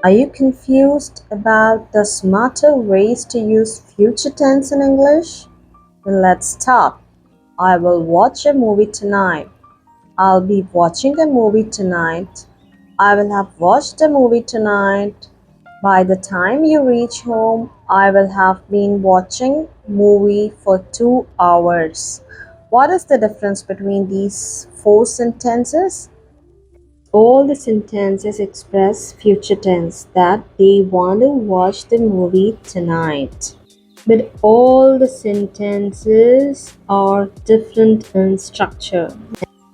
Are you confused about the smarter ways to use future tense in English? Then let's start. I will watch a movie tonight. I'll be watching a movie tonight. I will have watched a movie tonight. By the time you reach home, I will have been watching movie for 2 hours. What is the difference between these four sentences? All the sentences express future tense that they want to watch the movie tonight. But all the sentences are different in structure.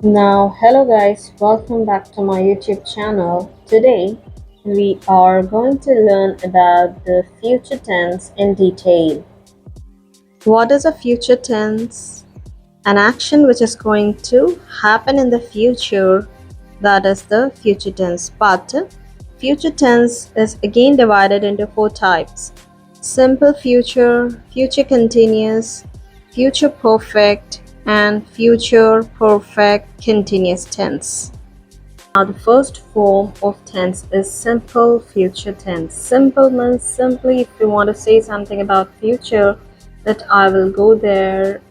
Now, hello guys, welcome back to my YouTube channel. Today, we are going to learn about the future tense in detail. What is a future tense? An action which is going to happen in the future, that is the future tense. But future tense is again divided into four types: simple future, future continuous, future perfect, and future perfect continuous tense. Now, the first form of tense is simple future tense. Simple means simply if you want to say something about future, that I will go there,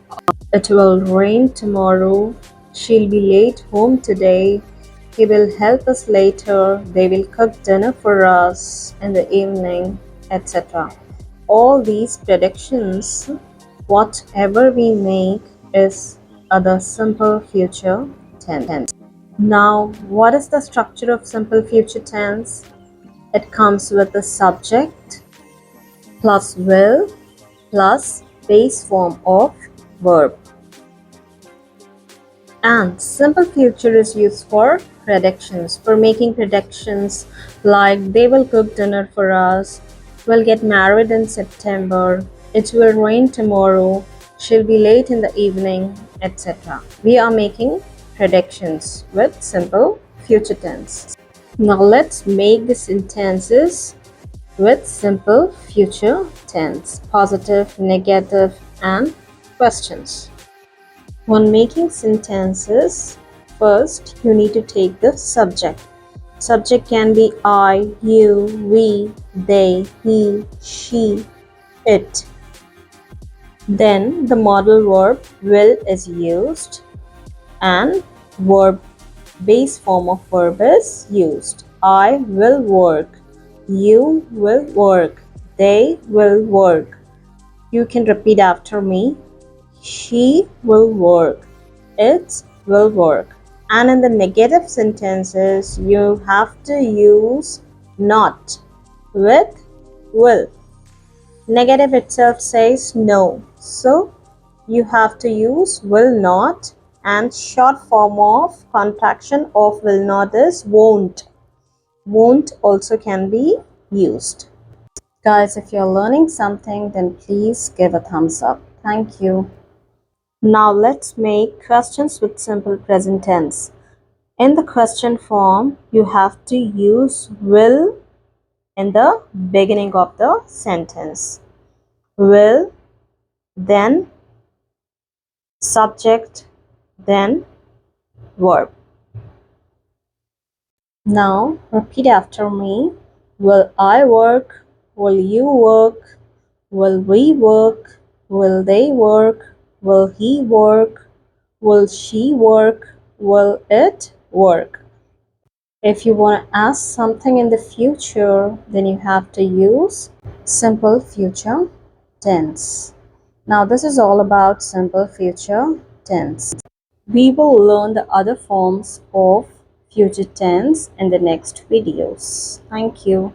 it will rain tomorrow, she'll be late home today, he will help us later, they will cook dinner for us in the evening, etc. All these predictions, whatever we make, is other simple future tense. Now, what is the structure of simple future tense? It comes with the subject plus will plus base form of verb. And simple future is used for predictions, for making predictions like they will cook dinner for us, we'll get married in September, it will rain tomorrow, she'll be late in the evening, etc. We are making predictions with simple future tense. Now let's make the sentences with simple future tense: positive, negative, and questions. When making sentences, first you need to take the subject. Subject can be I, you, we, they, he, she, it. Then the modal verb will is used and verb base form of verb is used. I will work, you will work, they will work. You can repeat after me. She will work, it will work. And in the negative sentences, you have to use not with will. Negative itself says no, so you have to use will not, and short form of contraction of will not is won't. Won't also can be used. Guys, if you're learning something, then please give a thumbs up. Thank you. Now let's make questions with simple present tense. In the question form, you have to use will in the beginning of the sentence. Will, then subject, then verb. Now repeat after me. Will I work? Will you work? Will we work? Will they work? Will he work? Will she work? Will it work? If you want to ask something in the future, then you have to use simple future tense. Now, this is all about simple future tense. We will learn the other forms of future tense in the next videos. Thank you.